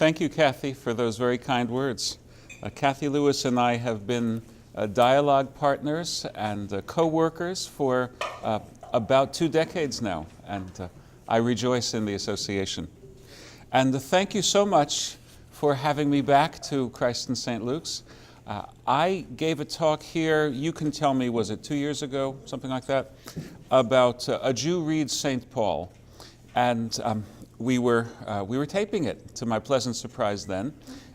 Thank you, Kathy, for those very kind words. Kathy Lewis and I have been dialogue partners and co-workers for about 2 decades now, and I rejoice in the association. And thank you so much for having me back to Christ in St. Luke's. I gave a talk here, you can tell me, was it 2 years ago, something like that, about a Jew reads St. Paul. And we were taping it, to my pleasant surprise then.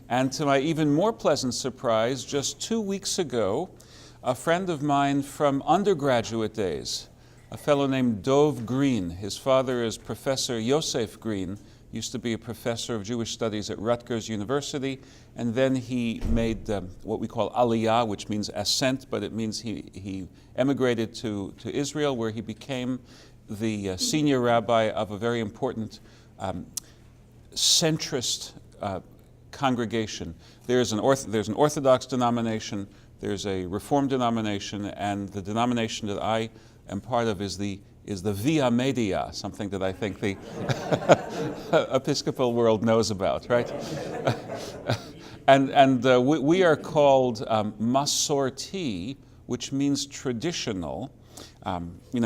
And to my even more pleasant surprise, just 2 weeks ago, a friend of mine from undergraduate days, a fellow named Dov Green, his father is Professor Yosef Green, used to be a professor of Jewish studies at Rutgers University, and then he made what we call aliyah, which means ascent, but it means he emigrated to Israel, where he became the senior rabbi of a very important centrist congregation. There's an Orthodox denomination, there's a Reformed denomination, and the denomination that I am part of is the Via Media, something that I think the Episcopal world knows about, right? and we are called Masorti, which means traditional.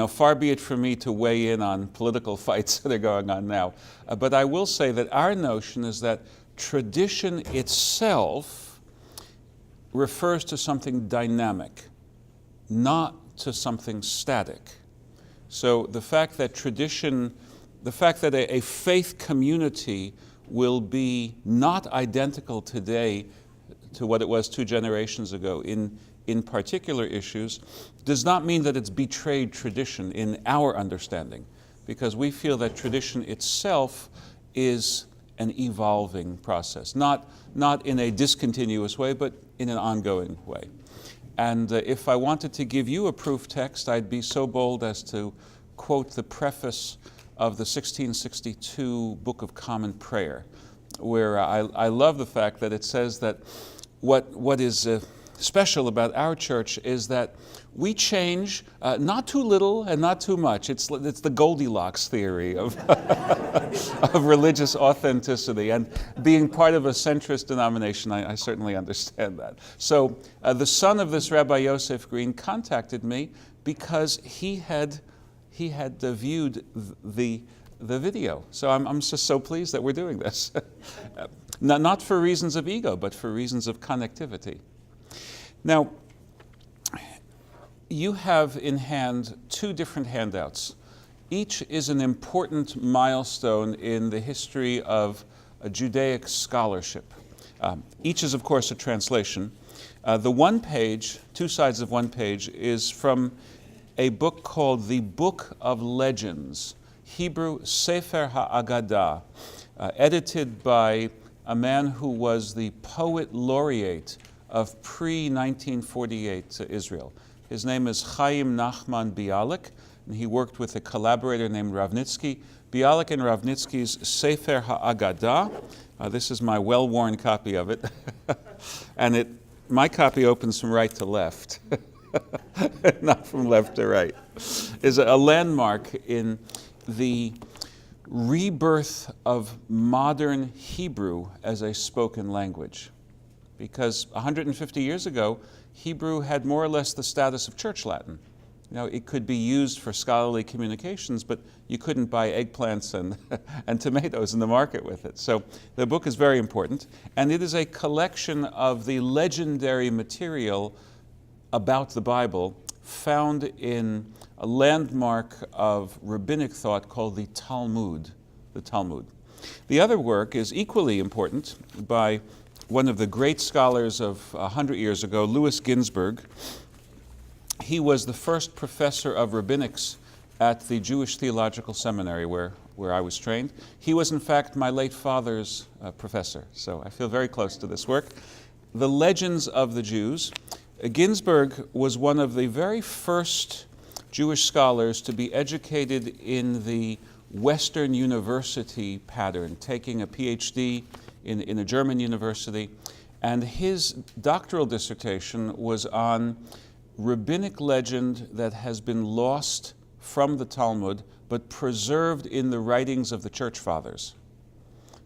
Far be it from me to weigh in on political fights that are going on now. But I will say that our notion is that tradition itself refers to something dynamic, not to something static. So the fact that a faith community will be not identical today to what it was 2 generations ago in particular issues does not mean that it's betrayed tradition in our understanding, because we feel that tradition itself is an evolving process, not in a discontinuous way, but in an ongoing way. And if I wanted to give you a proof text, I'd be so bold as to quote the preface of the 1662 Book of Common Prayer, where I love the fact that it says that what is special about our church is that we change not too little and not too much. It's the Goldilocks theory of of religious authenticity, and being part of a centrist denomination, I certainly understand that. So the son of this Rabbi Yosef Green contacted me because he had viewed the video. So I'm just so pleased that we're doing this. Not for reasons of ego, but for reasons of connectivity. Now, you have in hand 2 different handouts. Each is an important milestone in the history of a Judaic scholarship. Each is, of course, a translation. The one page, 2 sides of one page, is from a book called The Book of Legends, Hebrew Sefer HaAgadah, edited by a man who was the poet laureate of pre-1948 Israel. His name is Chaim Nachman Bialik, and he worked with a collaborator named Ravnitsky. Bialik and Ravnitsky's Sefer HaAgadah. This is my well-worn copy of it. And my copy opens from right to left, not from left to right. Is a landmark in the rebirth of modern Hebrew as a spoken language. Because 150 years ago, Hebrew had more or less the status of Church Latin. It could be used for scholarly communications, but you couldn't buy eggplants and tomatoes in the market with it. So the book is very important, and it is a collection of the legendary material about the Bible found in a landmark of rabbinic thought called the Talmud. The other work is equally important, by one of the great scholars of 100 years ago, Louis Ginsberg. He was the first professor of rabbinics at the Jewish Theological Seminary where I was trained. He was, in fact, my late father's professor, so I feel very close to this work. The Legends of the Jews. Ginsberg was one of the very first Jewish scholars to be educated in the Western university pattern, taking a PhD in a German university, and his doctoral dissertation was on rabbinic legend that has been lost from the Talmud but preserved in the writings of the church fathers.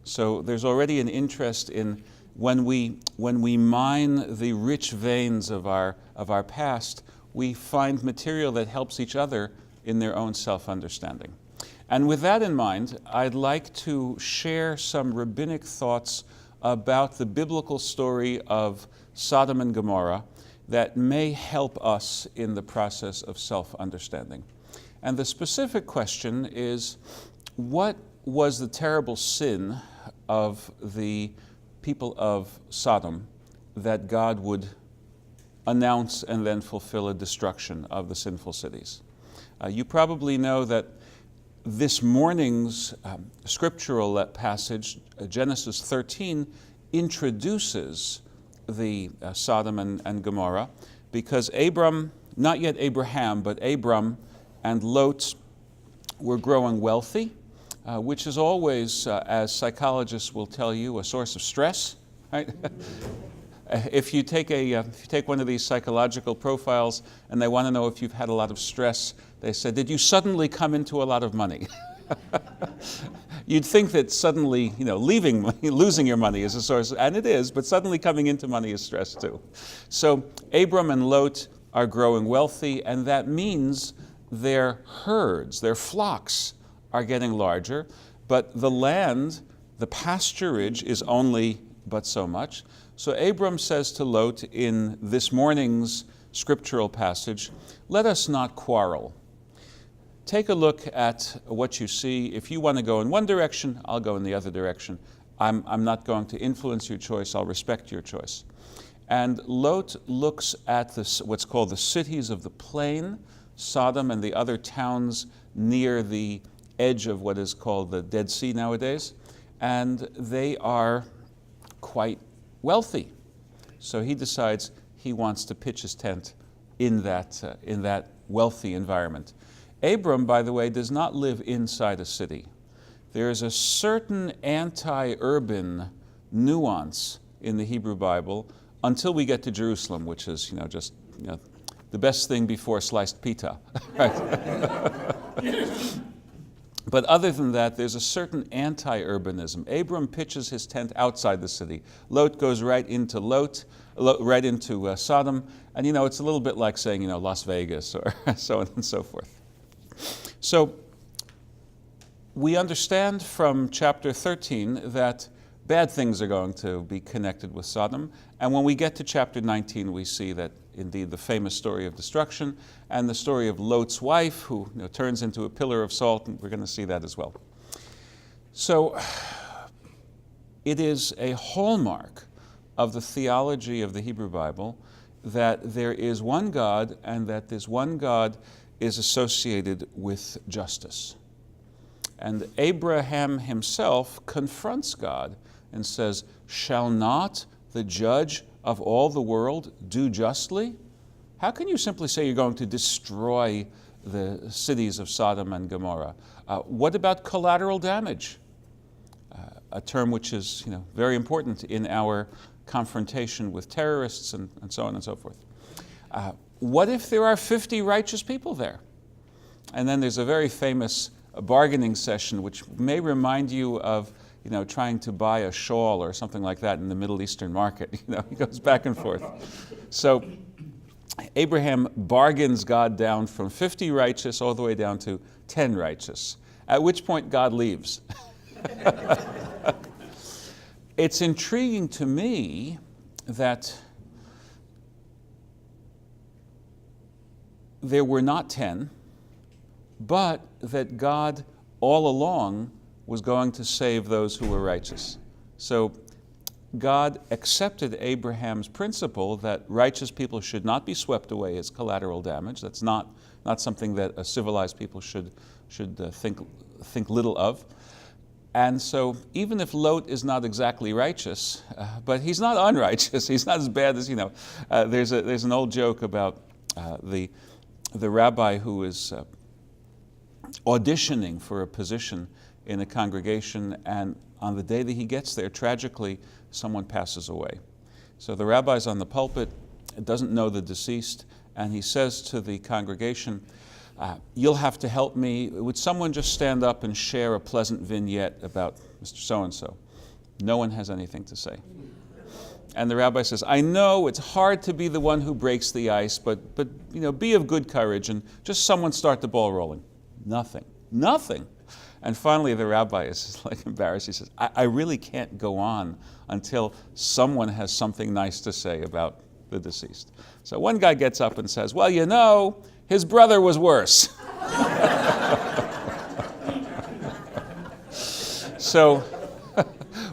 So there's already an interest in when we mine the rich veins of our past, we find material that helps each other in their own self-understanding. And with that in mind, I'd like to share some rabbinic thoughts about the biblical story of Sodom and Gomorrah that may help us in the process of self-understanding. And the specific question is, what was the terrible sin of the people of Sodom that God would announce and then fulfill a destruction of the sinful cities? You probably know that this morning's scriptural passage, Genesis 13, introduces the Sodom and Gomorrah because Abram, not yet Abraham, but Abram and Lot were growing wealthy, which is always, as psychologists will tell you, a source of stress, right? If you take one of these psychological profiles and they want to know if you've had a lot of stress, they say, did you suddenly come into a lot of money? You'd think that suddenly, leaving money, losing your money is a source, and it is, but suddenly coming into money is stress too. So Abram and Lot are growing wealthy, and that means their herds, their flocks are getting larger, but the land, the pasturage is only but so much. So Abram says to Lot in this morning's scriptural passage, let us not quarrel. Take a look at what you see. If you want to go in one direction, I'll go in the other direction. I'm not going to influence your choice. I'll respect your choice. And Lot looks at what's called the cities of the plain, Sodom and the other towns near the edge of what is called the Dead Sea nowadays, and they are quite wealthy. So he decides he wants to pitch his tent in that wealthy environment. Abram, by the way, does not live inside a city. There is a certain anti-urban nuance in the Hebrew Bible until we get to Jerusalem, which is just the best thing before sliced pita. Right? But other than that, there's a certain anti-urbanism. Abram pitches his tent outside the city. Lot goes right into Sodom, and it's a little bit like saying Las Vegas or so on and so forth. So we understand from chapter 13 that bad things are going to be connected with Sodom, and when we get to chapter 19, we see that indeed the famous story of destruction and the story of Lot's wife, who turns into a pillar of salt, and we're going to see that as well. So it is a hallmark of the theology of the Hebrew Bible that there is one God and that this one God is associated with justice. And Abraham himself confronts God and says, shall not the judge of all the world do justly? How can you simply say you're going to destroy the cities of Sodom and Gomorrah? What about collateral damage? A term which is very important in our confrontation with terrorists and so on and so forth. What if there are 50 righteous people there? And then there's a very famous bargaining session which may remind you of trying to buy a shawl or something like that in the Middle Eastern market. He goes back and forth. So Abraham bargains God down from 50 righteous all the way down to 10 righteous, at which point God leaves. It's intriguing to me that there were not 10, but that God all along was going to save those who were righteous. So God accepted Abraham's principle that righteous people should not be swept away as collateral damage. That's not something that a civilized people should think little of. And so even if Lot is not exactly righteous, but he's not unrighteous, he's not as bad as, there's an old joke about the rabbi who is auditioning for a position in a congregation, and on the day that he gets there, tragically, someone passes away. So the rabbi's on the pulpit, doesn't know the deceased, and he says to the congregation, you'll have to help me. Would someone just stand up and share a pleasant vignette about Mr. So-and-so? No one has anything to say. And the rabbi says, I know it's hard to be the one who breaks the ice, but be of good courage and just someone start the ball rolling. Nothing. And finally the rabbi is like embarrassed. He says, I really can't go on until someone has something nice to say about the deceased. So one guy gets up and says, well, his brother was worse. So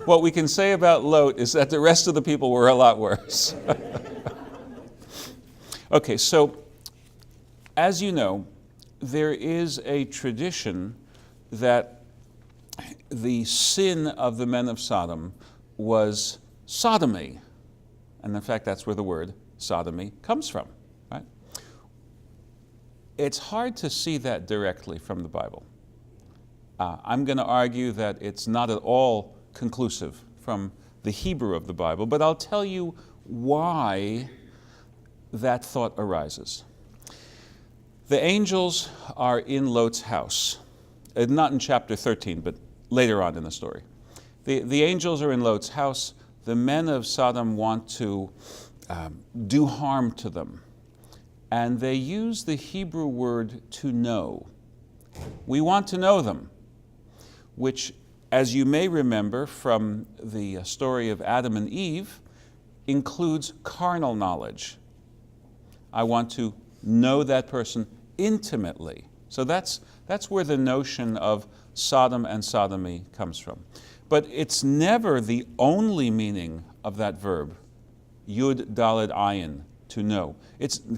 what we can say about Lot is that the rest of the people were a lot worse. Okay, so as you know, there is a tradition that the sin of the men of Sodom was sodomy. And in fact, that's where the word sodomy comes from, right? It's hard to see that directly from the Bible. I'm going to argue that it's not at all conclusive from the Hebrew of the Bible, but I'll tell you why that thought arises. The angels are in Lot's house, not in chapter 13, but later on in the story. The angels are in Lot's house. The men of Sodom want to do harm to them, and they use the Hebrew word to know. We want to know them, which, as you may remember from the story of Adam and Eve, includes carnal knowledge. I want to know that person intimately. So that's where the notion of Sodom and sodomy comes from. But it's never the only meaning of that verb, yud daled ayin, to know.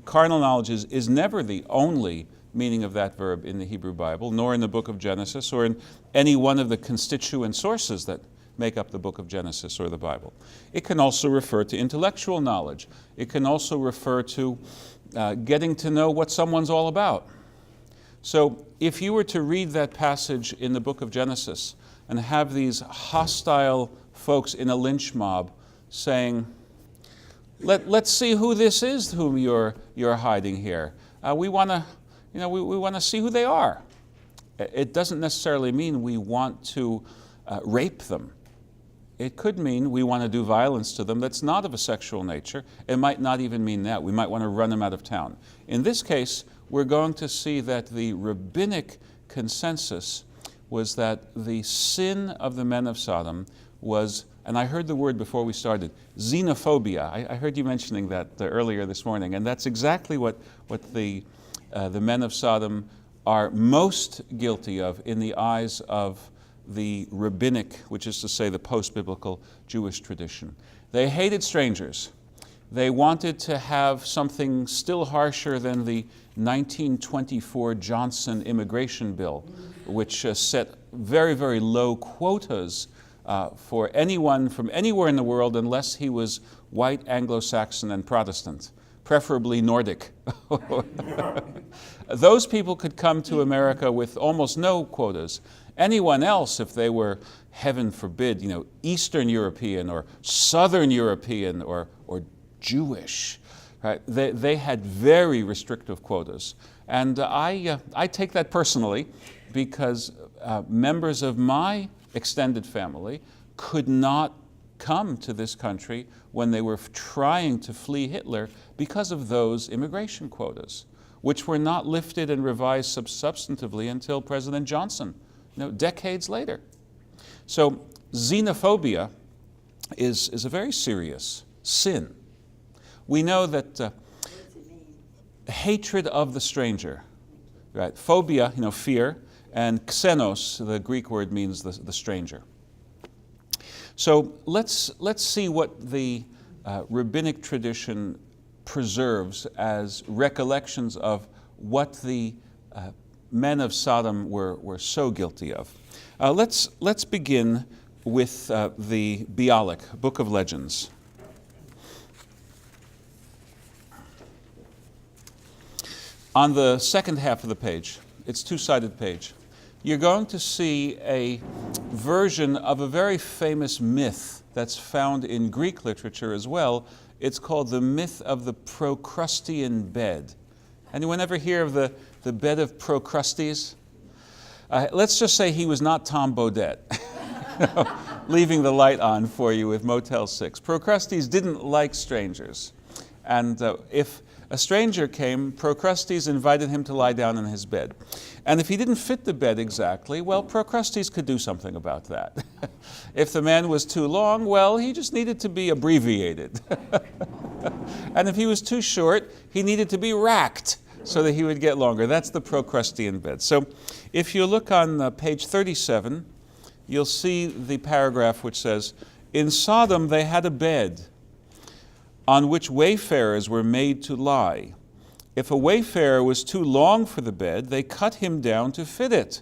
Carnal knowledge is never the only meaning of that verb in the Hebrew Bible, nor in the book of Genesis, or in any one of the constituent sources that make up the book of Genesis or the Bible. It can also refer to intellectual knowledge. It can also refer to getting to know what someone's all about. So if you were to read that passage in the book of Genesis and have these hostile folks in a lynch mob saying, let's see who this is whom you're hiding here. We want to see who they are. It doesn't necessarily mean we want to rape them. It could mean we want to do violence to them that's not of a sexual nature. It might not even mean that. We might want to run them out of town. In this case, we're going to see that the rabbinic consensus was that the sin of the men of Sodom was, and I heard the word before we started, xenophobia. I heard you mentioning that earlier this morning, and that's exactly what the men of Sodom are most guilty of in the eyes of the rabbinic, which is to say the post-biblical Jewish tradition. They hated strangers. They wanted to have something still harsher than the 1924 Johnson immigration bill, which set very, very low quotas for anyone from anywhere in the world unless he was white, Anglo-Saxon, and Protestant, preferably Nordic. Those people could come to America with almost no quotas. Anyone else, if they were, heaven forbid, Eastern European or Southern European or Jewish, right? They had very restrictive quotas. And I take that personally because members of my extended family could not come to this country when they were trying to flee Hitler because of those immigration quotas, which were not lifted and revised substantively until President Johnson, decades later. So xenophobia is a very serious sin. We know that hatred of the stranger, right? Phobia, fear, and xenos, the Greek word, means the stranger. So let's see what the rabbinic tradition preserves as recollections of what the men of Sodom were so guilty of. Let's begin with the Bialik, Book of Legends. On the second half of the page, it's a two-sided page, you're going to see a version of a very famous myth that's found in Greek literature as well. It's called the myth of the Procrustean bed. Anyone ever hear of the bed of Procrustes? Let's just say he was not Tom Baudet. leaving the light on for you with Motel 6. Procrustes didn't like strangers. And if a stranger came, Procrustes invited him to lie down in his bed. And if he didn't fit the bed exactly, well, Procrustes could do something about that. If the man was too long, well, he just needed to be abbreviated. And if he was too short, he needed to be racked so that he would get longer. That's the Procrustean bed. So if you look on page 37, you'll see the paragraph which says, "In Sodom they had a bed on which wayfarers were made to lie. If a wayfarer was too long for the bed, they cut him down to fit it.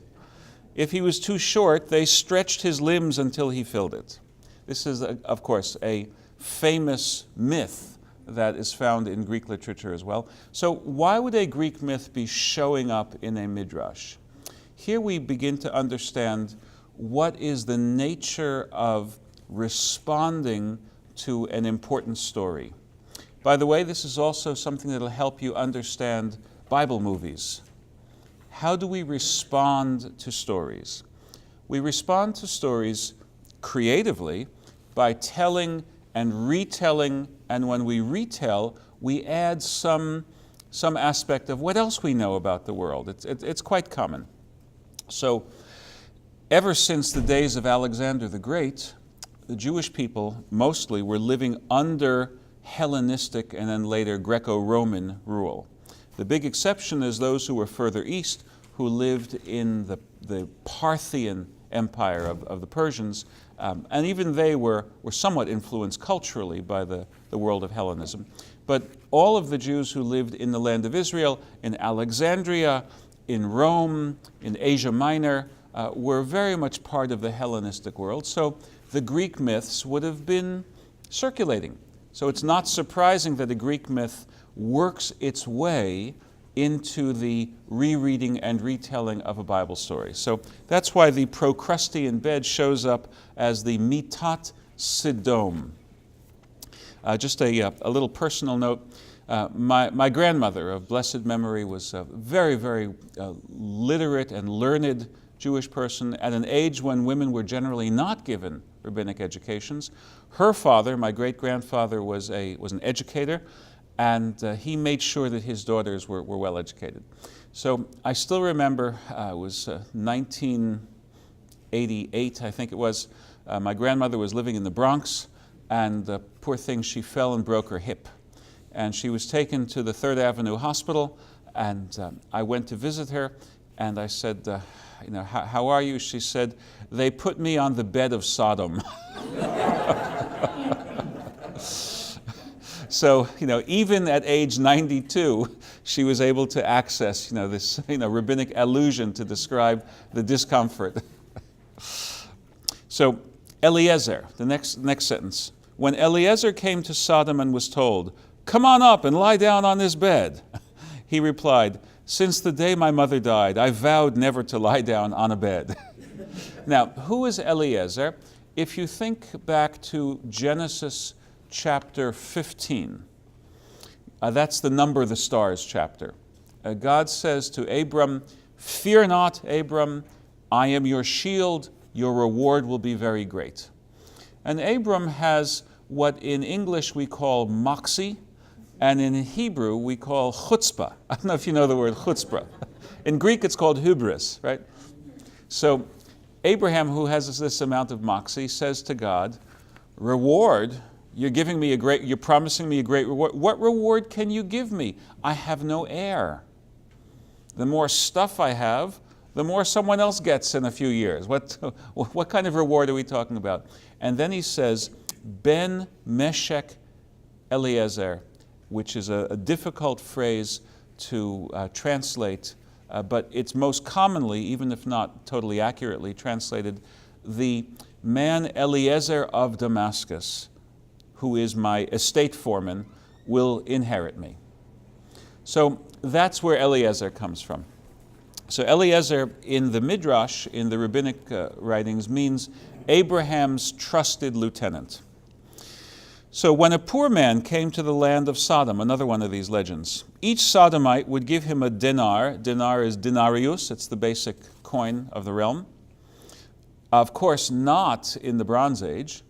If he was too short, they stretched his limbs until he filled it." This is, of course, a famous myth that is found in Greek literature as well. So why would a Greek myth be showing up in a midrash? Here we begin to understand what is the nature of responding to an important story. By the way, this is also something that will help you understand Bible movies. How do we respond to stories? We respond to stories creatively by telling and retelling, and when we retell, we add some aspect of what else we know about the world. It's quite common. So, ever since the days of Alexander the Great, the Jewish people mostly were living under Hellenistic and then later Greco-Roman rule. The big exception is those who were further east, who lived in the Parthian Empire of the Persians, and even they were somewhat influenced culturally by the world of Hellenism. But all of the Jews who lived in the land of Israel, in Alexandria, in Rome, in Asia Minor, were very much part of the Hellenistic world. So the Greek myths would have been circulating. So it's not surprising that a Greek myth works its way into the rereading and retelling of a Bible story. So that's why the Procrustean bed shows up as the Mitat Sidom. Just a little personal note. My grandmother of blessed memory was a very, very literate and learned Jewish person at an age when women were generally not given rabbinic educations. Her father, my great-grandfather, was an educator, and he made sure that his daughters were well educated. So I still remember, it was 1988, I think it was. My grandmother was living in the Bronx, and poor thing, she fell and broke her hip. And she was taken to the 3rd Avenue Hospital, and I went to visit her, and I said, how are you? She said, "They put me on the bed of Sodom." So, even at age 92, she was able to access, this, rabbinic allusion to describe the discomfort. So, Eliezer, the next sentence. "When Eliezer came to Sodom and was told, 'Come on up and lie down on this bed,' he replied, 'Since the day my mother died, I vowed never to lie down on a bed.'" Now, who is Eliezer? If you think back to Genesis chapter 15, that's the number of the stars chapter. God says to Abram, "Fear not, Abram, I am your shield, your reward will be very great." And Abram has what in English we call moxie, and in Hebrew we call chutzpah. I don't know if you know the word chutzpah. In Greek it's called hubris, right? So Abraham, who has this amount of moxie, says to God, "Reward? You're promising me a great reward. What reward can you give me? I have no heir. The more stuff I have, the more someone else gets in a few years. What kind of reward are we talking about?" And then he says, "Ben Meshech Eliezer," which is a difficult phrase to translate, but it's most commonly, even if not totally accurately translated, "the man Eliezer of Damascus, who is my estate foreman, will inherit me." So that's where Eliezer comes from. So Eliezer in the Midrash, in the rabbinic writings, means Abraham's trusted lieutenant. So when a poor man came to the land of Sodom, another one of these legends, each Sodomite would give him a dinar. Dinar is denarius, it's the basic coin of the realm. Of course, not in the Bronze Age.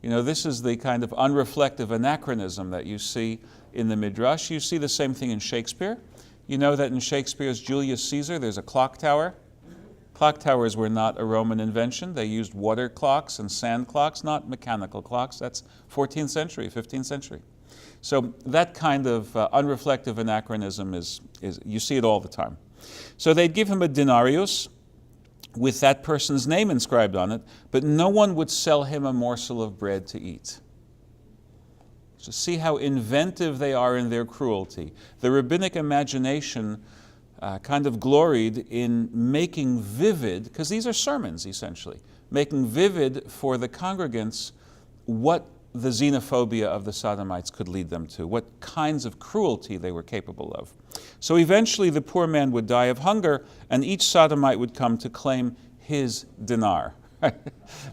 This is the kind of unreflective anachronism that you see in the Midrash. You see the same thing in Shakespeare. You know that in Shakespeare's Julius Caesar, there's a clock tower. Clock towers were not a Roman invention. They used water clocks and sand clocks, not mechanical clocks. That's 14th century, 15th century. So that kind of unreflective anachronism is you see it all the time. So they'd give him a denarius with that person's name inscribed on it, but no one would sell him a morsel of bread to eat. So see how inventive they are in their cruelty. The rabbinic imagination kind of gloried in making vivid, because these are sermons essentially, making vivid for the congregants what the xenophobia of the Sodomites could lead them to, what kinds of cruelty they were capable of. So eventually the poor man would die of hunger, and each Sodomite would come to claim his dinar.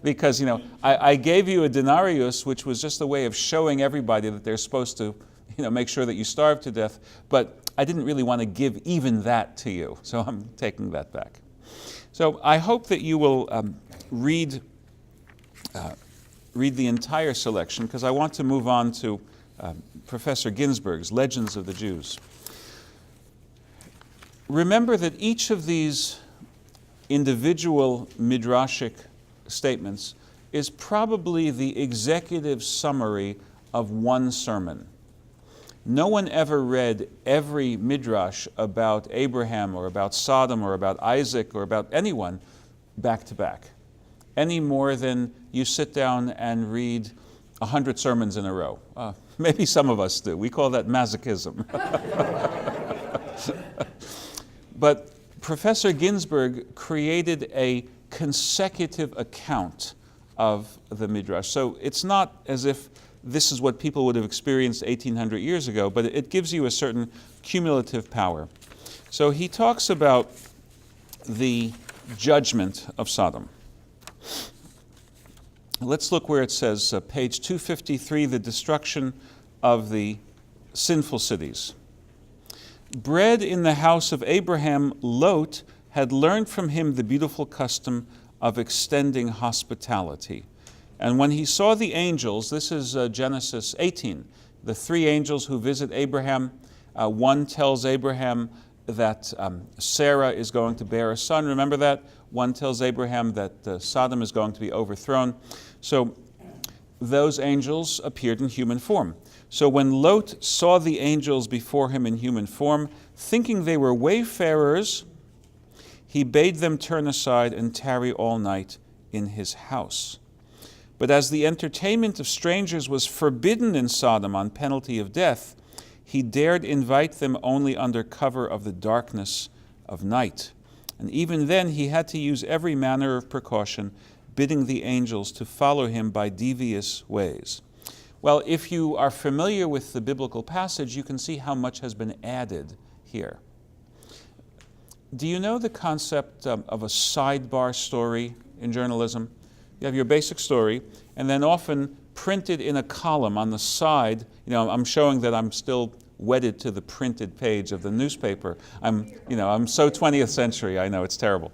Because, I gave you a denarius, which was just a way of showing everybody that they're supposed to, make sure that you starve to death, but I didn't really want to give even that to you, so I'm taking that back. So I hope that you will read the entire selection, because I want to move on to Professor Ginsburg's Legends of the Jews. Remember that each of these individual midrashic statements is probably the executive summary of one sermon. No one ever read every midrash about Abraham or about Sodom or about Isaac or about anyone back to back, any more than you sit down and read 100 sermons in a row. Maybe some of us do. We call that masochism. But Professor Ginsburg created a consecutive account of the Midrash. So it's not as if this is what people would have experienced 1,800 years ago, but it gives you a certain cumulative power. So he talks about the judgment of Sodom. Let's look where it says, page 253, the destruction of the sinful cities. Bred in the house of Abraham, Lot had learned from him the beautiful custom of extending hospitality. And when he saw the angels, this is Genesis 18, the three angels who visit Abraham, one tells Abraham that Sarah is going to bear a son. Remember that? One tells Abraham that Sodom is going to be overthrown. So those angels appeared in human form. So when Lot saw the angels before him in human form, thinking they were wayfarers, he bade them turn aside and tarry all night in his house. But as the entertainment of strangers was forbidden in Sodom on penalty of death, he dared invite them only under cover of the darkness of night. And even then he had to use every manner of precaution, bidding the angels to follow him by devious ways. Well, if you are familiar with the biblical passage, you can see how much has been added here. Do you know the concept of a sidebar story in journalism? You have your basic story, and then often printed in a column on the side, I'm showing that I'm still wedded to the printed page of the newspaper. I'm so 20th century, I know it's terrible.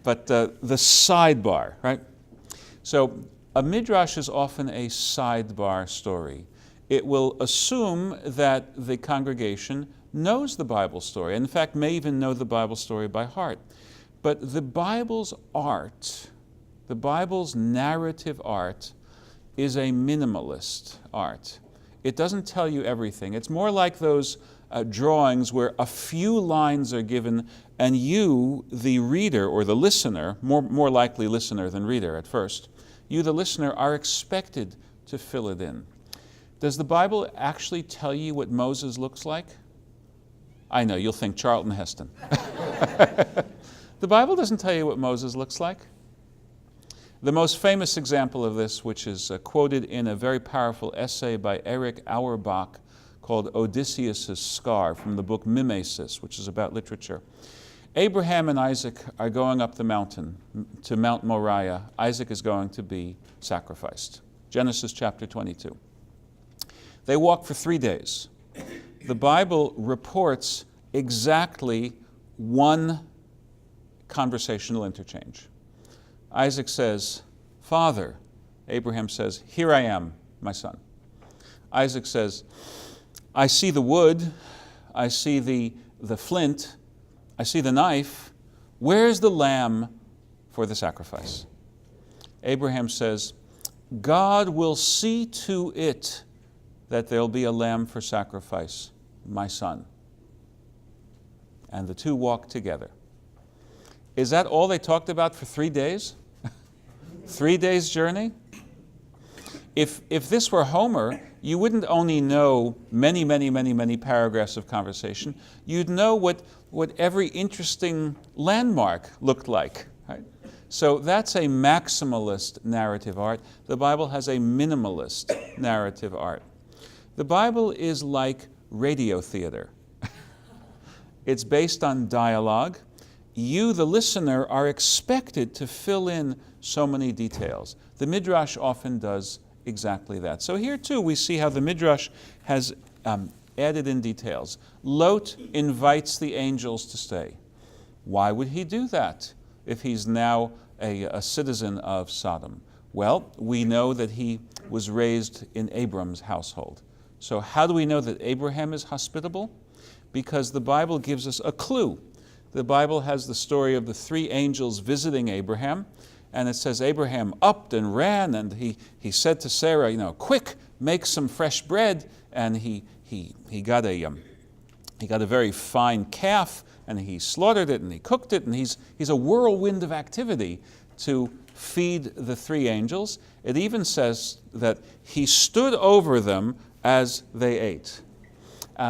But the sidebar, right? So a midrash is often a sidebar story. It will assume that the congregation knows the Bible story, and in fact may even know the Bible story by heart. But the Bible's art, the Bible's narrative art, is a minimalist art. It doesn't tell you everything. It's more like those drawings where a few lines are given and you, the reader or the listener, more likely listener than reader at first, you, the listener, are expected to fill it in. Does the Bible actually tell you what Moses looks like? I know, you'll think Charlton Heston. The Bible doesn't tell you what Moses looks like. The most famous example of this, which is quoted in a very powerful essay by Eric Auerbach called Odysseus' Scar from the book Mimesis, which is about literature. Abraham and Isaac are going up the mountain to Mount Moriah. Isaac is going to be sacrificed. Genesis chapter 22. They walk for 3 days. The Bible reports exactly one conversational interchange. Isaac says, "Father." Abraham says, "Here I am, my son." Isaac says, "I see the wood, I see the flint, I see the knife. Where's the lamb for the sacrifice?" Abraham says, "God will see to it that there'll be a lamb for sacrifice, my son." And the two walked together. Is that all they talked about for 3 days? 3 days' journey? If this were Homer, you wouldn't only know many paragraphs of conversation, you'd know what every interesting landmark looked like. Right? So that's a maximalist narrative art. The Bible has a minimalist narrative art. The Bible is like radio theater. It's based on dialogue. You, the listener, are expected to fill in so many details. The Midrash often does exactly that. So here too we see how the Midrash has added in details. Lot invites the angels to stay. Why would he do that if he's now a citizen of Sodom? Well, we know that he was raised in Abram's household. So how do we know that Abraham is hospitable? Because the Bible gives us a clue. The Bible has the story of the 3 angels visiting Abraham, and it says Abraham upped and ran, and he said to Sarah, "Quick, make some fresh bread." And he got a very fine calf, and he slaughtered it and he cooked it, and he's a whirlwind of activity to feed the 3 angels. It even says that he stood over them as they ate.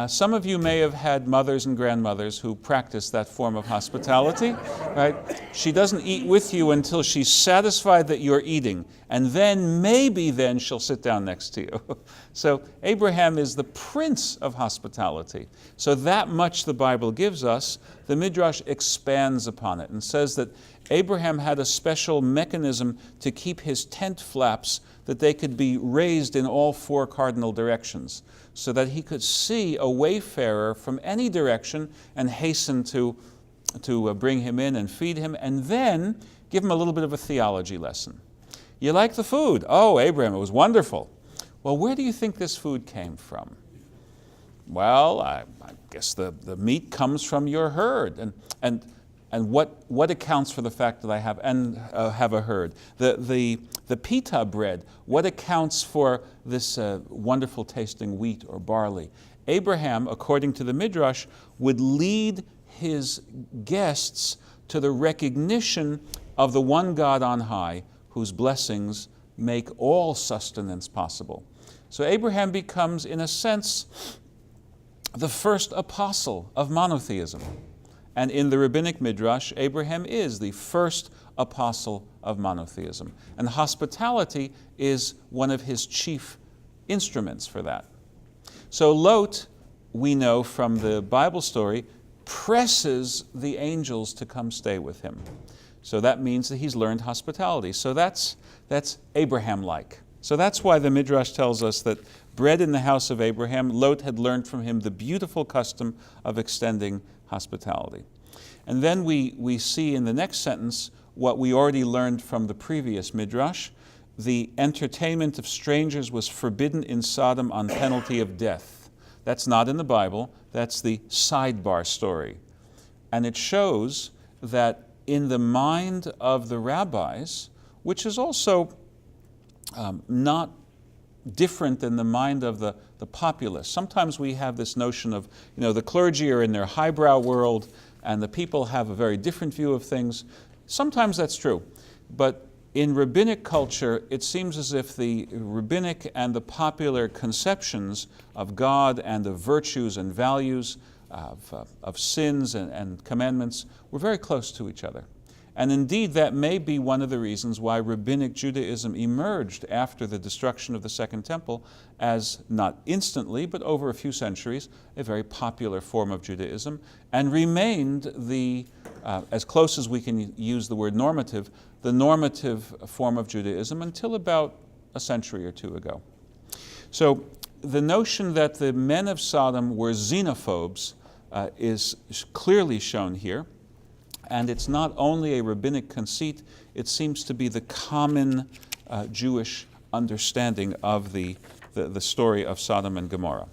Some of you may have had mothers and grandmothers who practice that form of hospitality, right? She doesn't eat with you until she's satisfied that you're eating, and maybe then she'll sit down next to you. So Abraham is the prince of hospitality. So that much the Bible gives us. The Midrash expands upon it and says that Abraham had a special mechanism to keep his tent flaps that they could be raised in all 4 cardinal directions, so that he could see a wayfarer from any direction and hasten to bring him in and feed him, and then give him a little bit of a theology lesson. You like the food? Oh, Abraham, it was wonderful. Well, where do you think this food came from? Well, I guess the meat comes from your herd. And what accounts for the fact that I have a herd? The pita bread, what accounts for this wonderful tasting wheat or barley? Abraham, according to the Midrash, would lead his guests to the recognition of the one God on high, whose blessings make all sustenance possible. So Abraham becomes, in a sense, the first apostle of monotheism. And in the rabbinic Midrash, Abraham is the first apostle of monotheism. And hospitality is one of his chief instruments for that. So Lot, we know from the Bible story, presses the angels to come stay with him. So that means that he's learned hospitality. So that's Abraham-like. So that's why the Midrash tells us that bred in the house of Abraham, Lot had learned from him the beautiful custom of extending hospitality. And then we see in the next sentence what we already learned from the previous Midrash. The entertainment of strangers was forbidden in Sodom on penalty of death. That's not in the Bible. That's the sidebar story. And it shows that in the mind of the rabbis, which is also not different than the mind of the populace. Sometimes we have this notion of, the clergy are in their highbrow world and the people have a very different view of things. Sometimes that's true. But in rabbinic culture, it seems as if the rabbinic and the popular conceptions of God and of virtues and values, of sins and commandments, were very close to each other. And indeed, that may be one of the reasons why rabbinic Judaism emerged after the destruction of the Second Temple as, not instantly, but over a few centuries, a very popular form of Judaism, and remained as close as we can use the word normative, the normative form of Judaism until about a century or two ago. So the notion that the men of Sodom were xenophobes is clearly shown here. And it's not only a rabbinic conceit, it seems to be the common Jewish understanding of the story of Sodom and Gomorrah.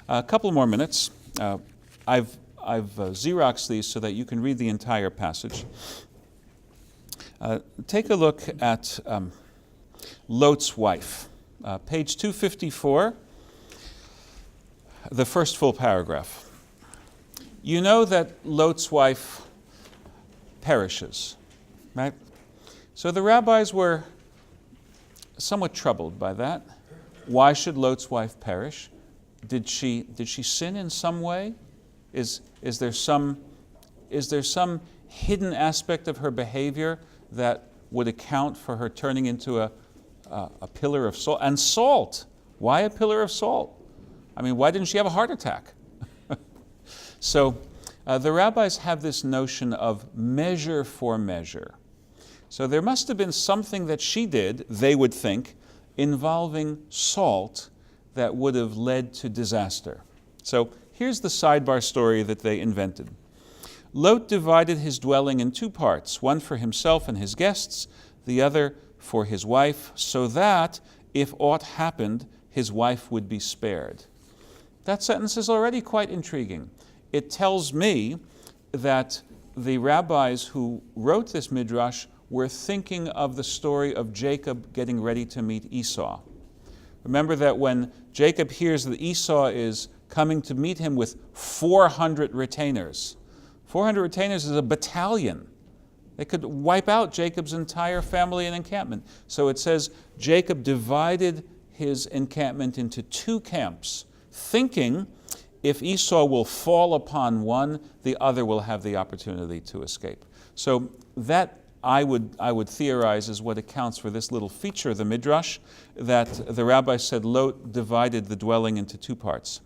A couple more minutes. I've Xeroxed these so that you can read the entire passage. Take a look at Lot's wife. Page 254, the first full paragraph. You know that Lot's wife perishes, right? So the rabbis were somewhat troubled by that. Why should Lot's wife perish? Did she sin in some way? Is there some hidden aspect of her behavior that would account for her turning into a pillar of salt? And salt. Why a pillar of salt? I mean, why didn't she have a heart attack? So the rabbis have this notion of measure for measure. So there must have been something that she did, they would think, involving salt that would have led to disaster. So here's the sidebar story that they invented. Lot divided his dwelling in two parts, one for himself and his guests, the other for his wife, so that if aught happened, his wife would be spared. That sentence is already quite intriguing. It tells me that the rabbis who wrote this midrash were thinking of the story of Jacob getting ready to meet Esau. Remember that when Jacob hears that Esau is coming to meet him with 400 retainers. 400 retainers is a battalion. They could wipe out Jacob's entire family and encampment. So it says Jacob divided his encampment into two camps, thinking if Esau will fall upon one, the other will have the opportunity to escape. So that I would theorize is what accounts for this little feature of the Midrash, that the rabbi said Lot divided the dwelling into two parts.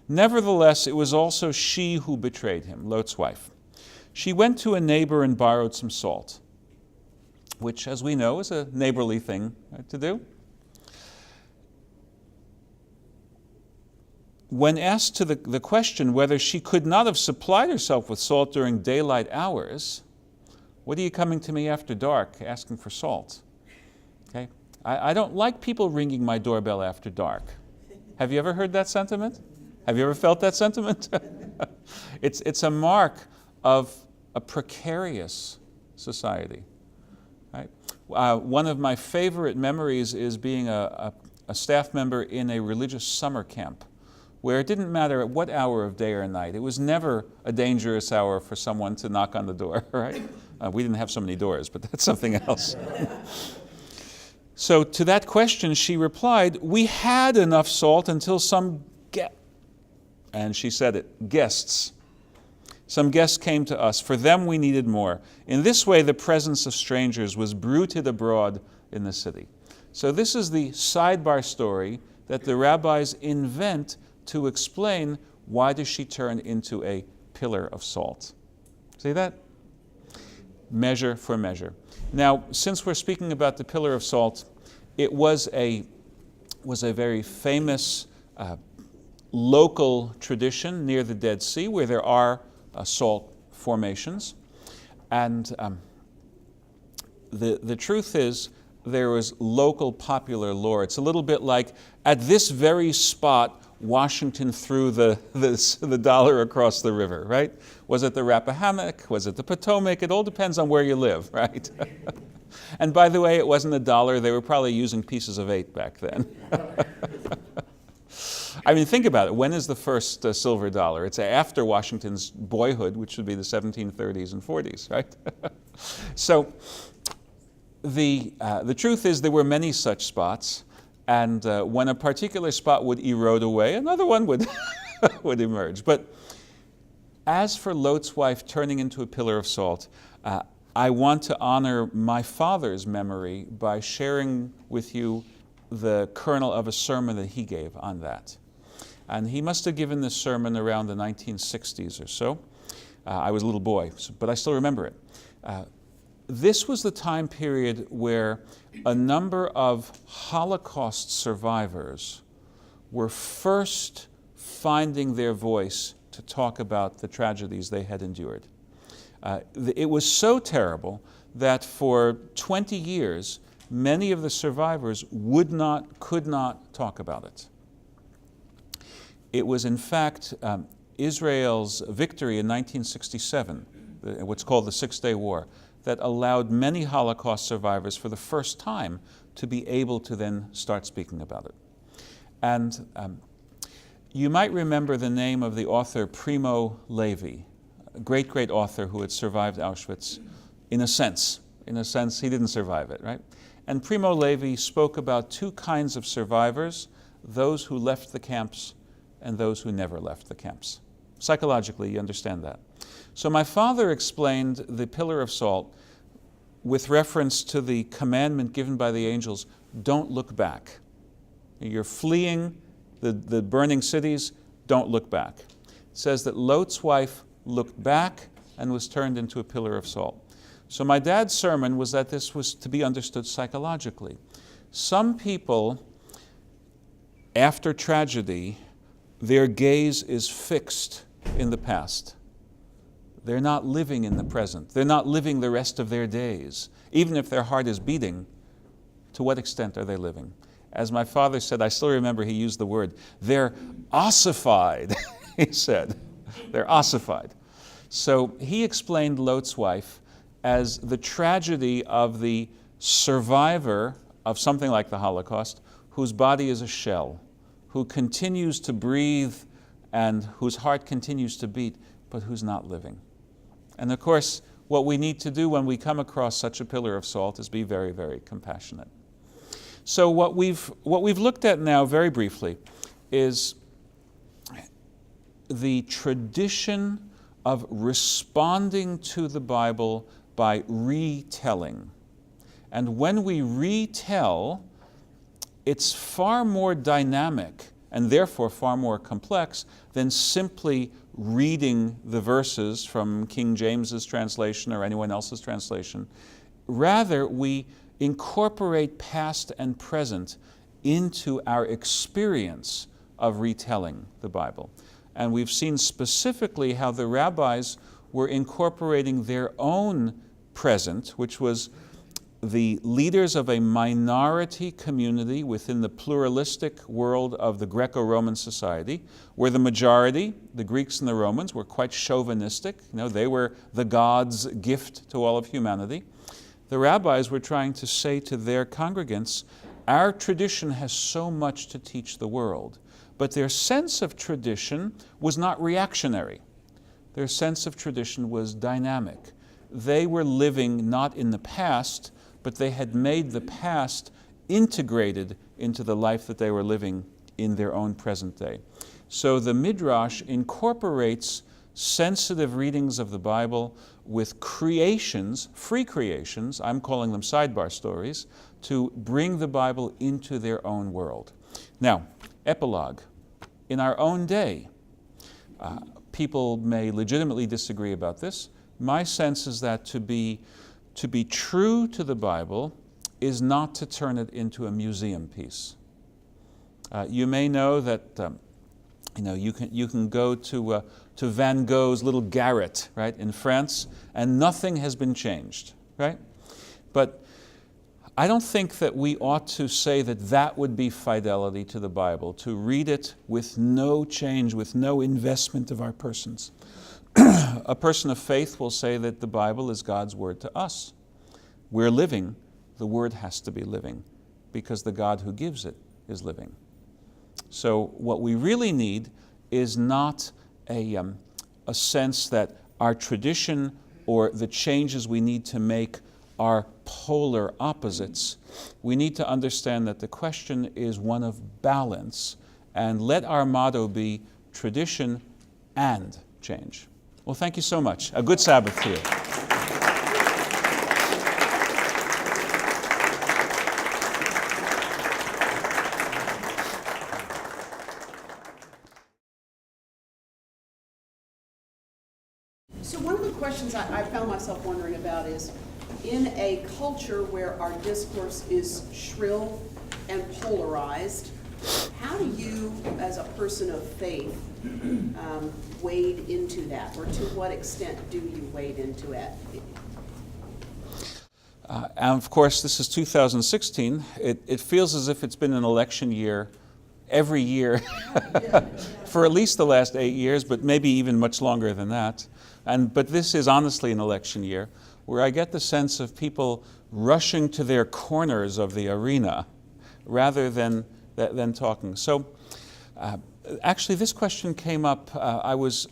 Nevertheless, it was also she who betrayed him, Lot's wife. She went to a neighbor and borrowed some salt, which, as we know, is a neighborly thing to do. When asked to the question whether she could not have supplied herself with salt during daylight hours, what are you coming to me after dark asking for salt? Okay, I don't like people ringing my doorbell after dark. Have you ever heard that sentiment? Have you ever felt that sentiment? It's a mark of a precarious society. Right? One of my favorite memories is being a staff member in a religious summer camp, where it didn't matter at what hour of day or night. It was never a dangerous hour for someone to knock on the door, right? We didn't have so many doors, but that's something else. So to that question, she replied, "We had enough salt until some and she said it, guests. Some guests came to us. For them we needed more. In this way, the presence of strangers was bruited abroad in the city." So this is the sidebar story that the rabbis invent to explain why does she turn into a pillar of salt. See that? Measure for measure. Now, since we're speaking about the pillar of salt, it was a very famous local tradition near the Dead Sea where there are salt formations. And the truth is there was local popular lore. It's a little bit like at this very spot Washington threw the dollar across the river, right? Was it the Rappahannock? Was it the Potomac? It all depends on where you live, right? And by the way, it wasn't a dollar. They were probably using pieces of 8 back then. I mean, think about it. When is the first silver dollar? It's after Washington's boyhood, which would be the 1730s and 40s, right? So the truth is there were many such spots, and when a particular spot would erode away, another one would would emerge. But as for Lot's wife turning into a pillar of salt, I want to honor my father's memory by sharing with you the kernel of a sermon that he gave on that. And he must have given this sermon around the 1960s or so. I was a little boy, but I still remember it. This was the time period where a number of Holocaust survivors were first finding their voice to talk about the tragedies they had endured. It was so terrible that for 20 years, many of the survivors could not talk about it. It was, in fact, Israel's victory in 1967, what's called the Six-Day War, that allowed many Holocaust survivors for the first time to be able to then start speaking about it. And you might remember the name of the author Primo Levi, a great, great author who had survived Auschwitz. In a sense, he didn't survive it, right? And Primo Levi spoke about two kinds of survivors, those who left the camps and those who never left the camps. Psychologically, you understand that. So my father explained the pillar of salt with reference to the commandment given by the angels, don't look back. You're fleeing the burning cities, don't look back. It says that Lot's wife looked back and was turned into a pillar of salt. So my dad's sermon was that this was to be understood psychologically. Some people, after tragedy, their gaze is fixed in the past. They're not living in the present. They're not living the rest of their days. Even if their heart is beating, to what extent are they living? As my father said, I still remember he used the word, they're ossified, he said. They're ossified. So he explained Lot's wife as the tragedy of the survivor of something like the Holocaust, whose body is a shell, who continues to breathe and whose heart continues to beat, but who's not living. And of course, what we need to do when we come across such a pillar of salt is be very, very compassionate. So what we've looked at now very briefly is the tradition of responding to the Bible by retelling. And when we retell, it's far more dynamic and therefore far more complex than simply reading the verses from King James's translation or anyone else's translation. Rather, we incorporate past and present into our experience of retelling the Bible. And we've seen specifically how the rabbis were incorporating their own present, which was the leaders of a minority community within the pluralistic world of the Greco-Roman society, where the majority, the Greeks and the Romans, were quite chauvinistic. They were the God's gift to all of humanity. The rabbis were trying to say to their congregants, our tradition has so much to teach the world. But their sense of tradition was not reactionary. Their sense of tradition was dynamic. They were living not in the past, but they had made the past integrated into the life that they were living in their own present day. So the Midrash incorporates sensitive readings of the Bible with creations, free creations, I'm calling them sidebar stories, to bring the Bible into their own world. Now, epilogue. In our own day, people may legitimately disagree about this. My sense is that to be true to the Bible is not to turn it into a museum piece. You may know that you can go to Van Gogh's little garret, right, in France, and nothing has been changed, right? But I don't think that we ought to say that that would be fidelity to the Bible, to read it with no change, with no investment of our persons. A person of faith will say that the Bible is God's word to us. We're living, the word has to be living, because the God who gives it is living. So what we really need is not a sense that our tradition or the changes we need to make are polar opposites. We need to understand that the question is one of balance, and let our motto be tradition and change. Well, thank you so much. A good Sabbath to you. So one of the questions I found myself wondering about is, in a culture where our discourse is shrill and polarized, how do you, as a person of faith, wade into that, or to what extent do you wade into it? And of course, this is 2016. It feels as if it's been an election year every year for at least the last 8 years, but maybe even much longer than that. But this is honestly an election year where I get the sense of people rushing to their corners of the arena rather than talking. So actually this question came up. I was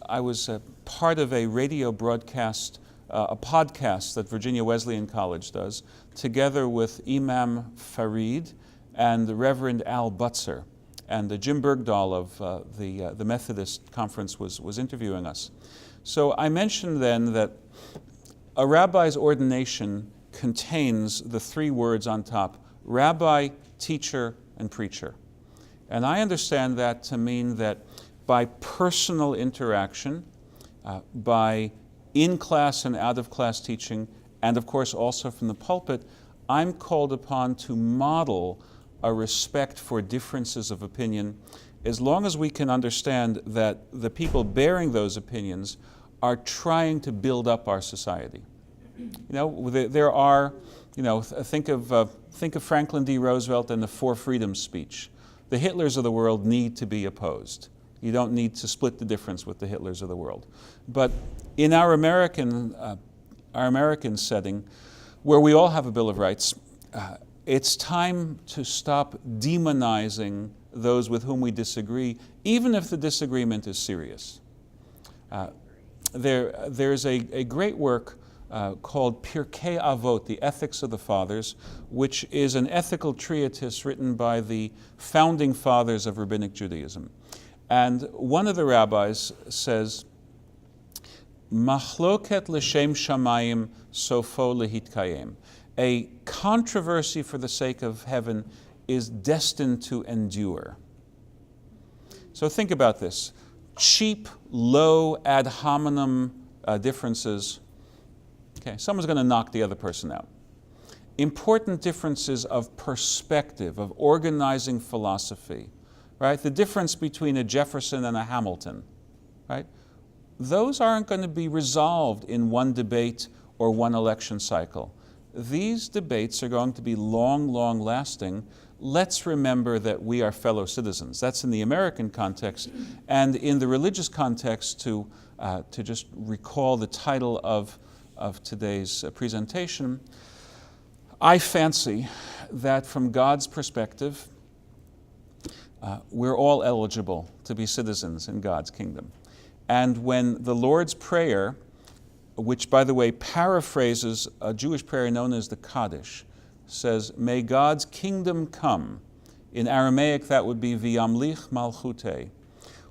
part of a radio broadcast, a podcast that Virginia Wesleyan College does, together with Imam Farid and the Reverend Al Butzer. And Jim Bergdahl of the Methodist Conference was interviewing us. So I mentioned then that a rabbi's ordination contains the 3 words on top: rabbi, teacher, and preacher. And I understand that to mean that by personal interaction, by in-class and out-of-class teaching, and of course also from the pulpit, I'm called upon to model a respect for differences of opinion, as long as we can understand that the people bearing those opinions are trying to build up our society. There are, think of Franklin D. Roosevelt and the 4 Freedoms speech. The Hitlers of the world need to be opposed. You don't need to split the difference with the Hitlers of the world. But in our American setting, where we all have a Bill of Rights, it's time to stop demonizing those with whom we disagree, even if the disagreement is serious. There's a great work called Pirkei Avot, the Ethics of the Fathers, which is an ethical treatise written by the founding fathers of Rabbinic Judaism. And one of the rabbis says, Machloket l'shem shamayim sofo lehitkayem. A controversy for the sake of heaven is destined to endure. So think about this. Cheap, low, ad hominem differences, someone's going to knock the other person out. Important differences of perspective, of organizing philosophy, right? The difference between a Jefferson and a Hamilton, right? Those aren't going to be resolved in one debate or one election cycle. These debates are going to be long, long lasting. Let's remember that we are fellow citizens. That's in the American context. And in the religious context, to just recall the title of today's presentation, I fancy that from God's perspective, we're all eligible to be citizens in God's kingdom. And when the Lord's Prayer, which by the way paraphrases a Jewish prayer known as the Kaddish, says, may God's kingdom come. In Aramaic that would be V'yamlich Malchute.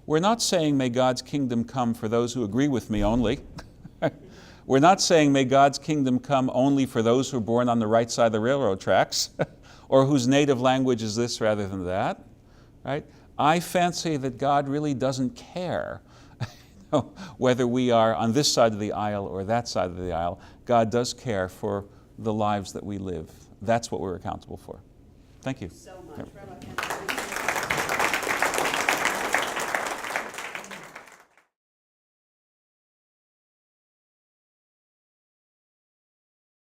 We're not saying may God's kingdom come for those who agree with me only. We're not saying may God's kingdom come only for those who are born on the right side of the railroad tracks or whose native language is this rather than that, right? I fancy that God really doesn't care whether we are on this side of the aisle or that side of the aisle. God does care for the lives that we live. That's what we're accountable for. Thank you. So much. Rabbi Panitz.